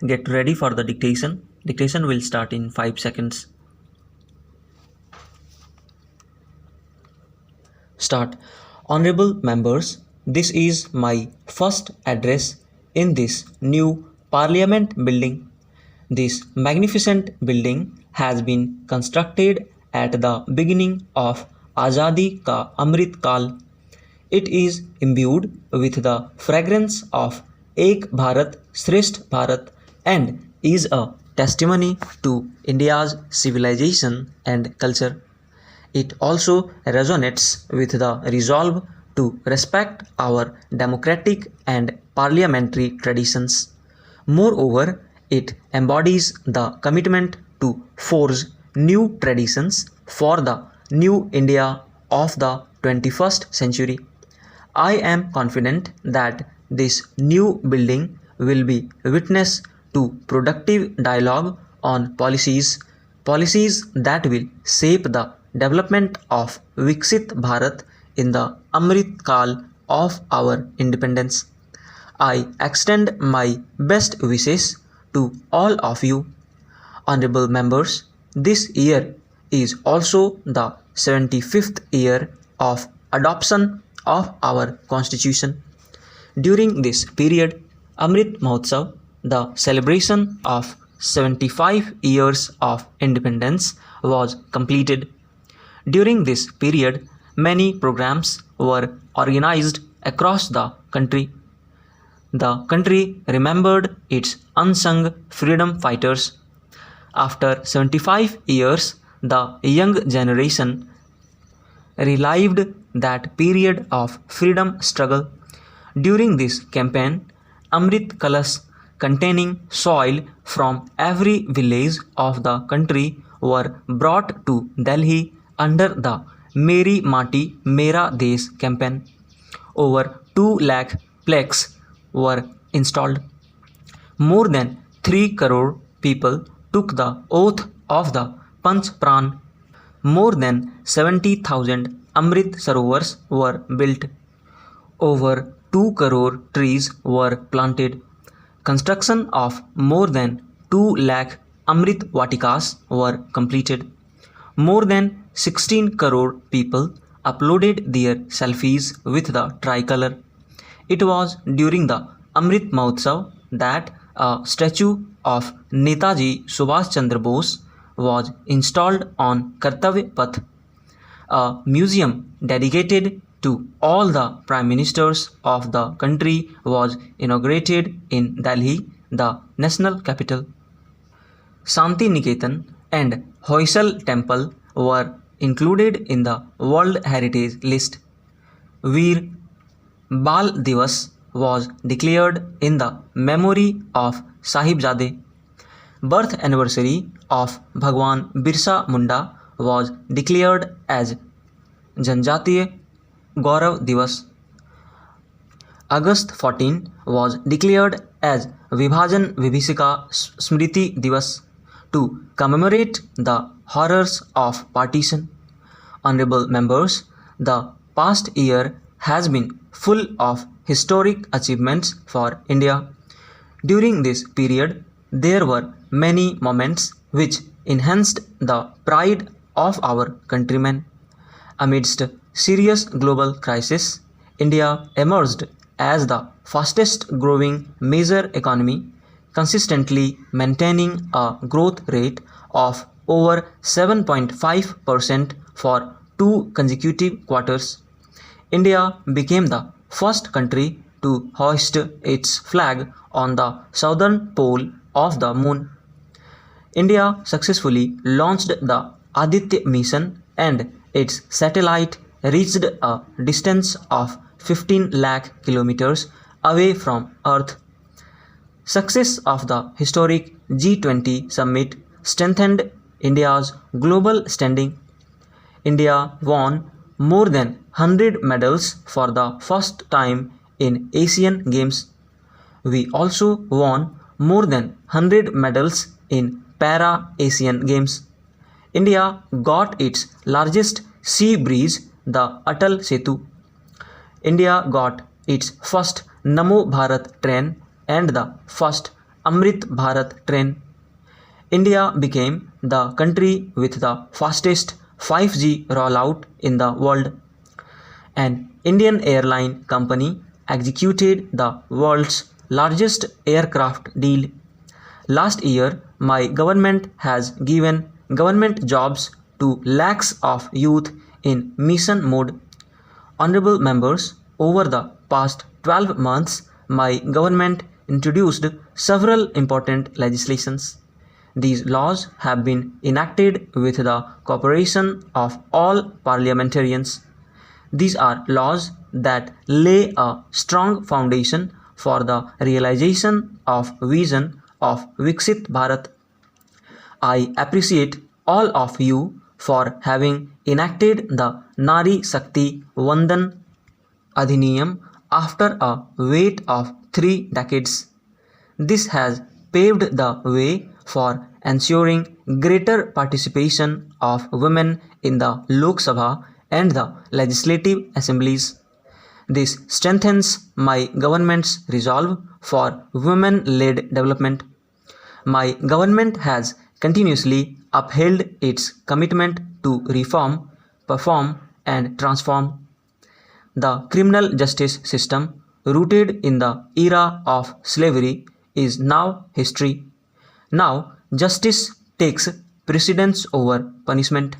Get ready for the dictation. Dictation will start in 5 seconds. Start. Honorable members, this is my first address in this new Parliament building. This magnificent building has been constructed at the beginning of Azadi Ka Amrit Kal. It is imbued with the fragrance of Ek Bharat Shresth Bharat and is a testimony to India's civilization and culture. It also resonates with the resolve to respect our democratic and parliamentary traditions. Moreover, it embodies the commitment to forge new traditions for the new India of the 21st century. I am confident that this new building will be witness to productive dialogue on policies that will shape the development of Viksit Bharat in the Amrit Kal of our independence. I extend my best wishes to all of you. Honorable members, this year is also the 75th year of adoption of our constitution. During this period, Amrit Mahotsav, the celebration of 75 years of independence, was completed. During this period, many programs were organized across the country. The country remembered its unsung freedom fighters. After 75 years, the young generation relived that period of freedom struggle. During this campaign, Amrit Kalash containing soil from every village of the country were brought to Delhi under the Meri Mati Mera Desh campaign. Over 2 lakh plaques were installed. More than 3 crore people took the oath of the Panch Pran. More than 70,000 Amrit Sarovars were built. Over 2 crore trees were planted. Construction of more than 2 lakh Amrit Vatikas were completed. More than 16 crore people uploaded their selfies with the tricolor. It was during the Amrit Mahotsav that a statue of Netaji Subhash Chandra Bose was installed on Kartavya Path. A museum dedicated to all the prime ministers of the country was inaugurated in Delhi, the national capital. Shanti Niketan and Hoysal Temple were included in the World Heritage List. Veer Bal Divas was declared in the memory of Sahibzade. Birth anniversary of Bhagwan Birsa Munda was declared as Janjatiya Gaurav Divas. August 14 was declared as Vibhajan Vibhishika Smriti Divas to commemorate the horrors of partition. Honorable members, the past year has been full of historic achievements for India. During this period, there were many moments which enhanced the pride of our countrymen. Amidst serious global crisis, India emerged as the fastest growing major economy, consistently maintaining a growth rate of over 7.5% for 2 consecutive quarters. India became the first country to hoist its flag on the southern pole of the moon. India successfully launched the Aditya mission and its satellite reached a distance of 15 lakh kilometers away from Earth. Success of the historic G20 summit strengthened India's global standing. India won more than 100 medals for the first time in Asian Games. We also won more than 100 medals in Para-Asian Games. India got its largest sea bridge, the Atal Setu. India got its first Namo Bharat train and the first Amrit Bharat train. India became the country with the fastest 5G rollout in the world. An Indian airline company executed the world's largest aircraft deal. Last year, my government has given government jobs to lakhs of youth in mission mode. Honorable members, over the past 12 months, my government introduced several important legislations. These laws have been enacted with the cooperation of all parliamentarians. These are laws that lay a strong foundation for the realization of vision of Viksit Bharat. I appreciate all of you for having enacted the Nari Shakti Vandan Adhiniyam after a wait of 3 decades. This has paved the way for ensuring greater participation of women in the Lok Sabha and the legislative assemblies. This strengthens my government's resolve for women-led development. My government has continuously upheld its commitment to reform, perform, and transform. The criminal justice system, rooted in the era of slavery, is now history. Now, justice takes precedence over punishment.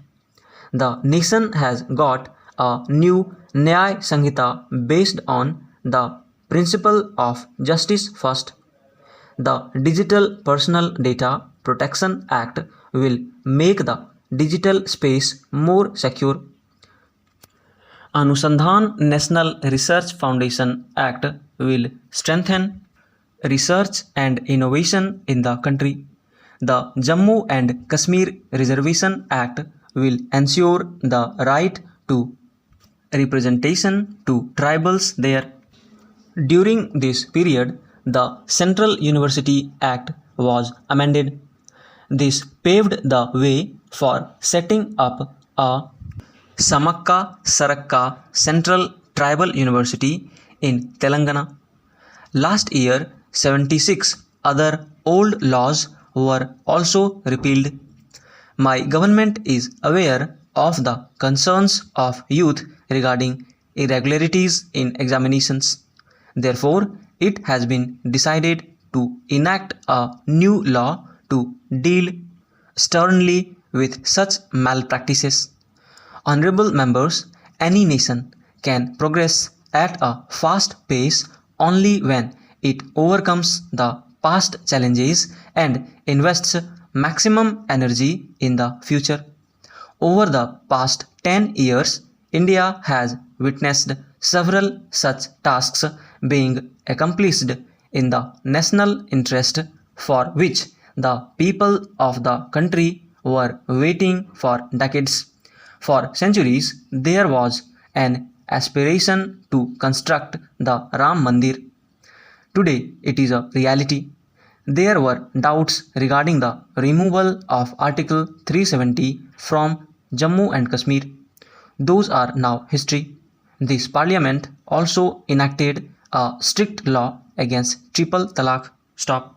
The nation has got a new Nyaya Sanhita based on the principle of justice first. The Digital Personal Data Protection Act will make the digital space more secure. Anusandhan National Research Foundation Act will strengthen research and innovation in the country. The Jammu and Kashmir Reservation Act will ensure the right to representation to tribals there. During this period, the Central University Act was amended. This paved the way for setting up a Samakka Sarakka Central Tribal University in Telangana. Last year, 76 other old laws were also repealed. My government is aware of the concerns of youth regarding irregularities in examinations. Therefore, it has been decided to enact a new law to deal sternly with such malpractices. Honorable members, any nation can progress at a fast pace only when it overcomes the past challenges and invests maximum energy in the future. Over the past 10 years, India has witnessed several such tasks being accomplished in the national interest, for which the people of the country were waiting for decades. For centuries, there was an aspiration to construct the Ram Mandir. Today, it is a reality. There were doubts regarding the removal of Article 370 from Jammu and Kashmir. Those are now history. This parliament also enacted a strict law against triple talaq. Stop.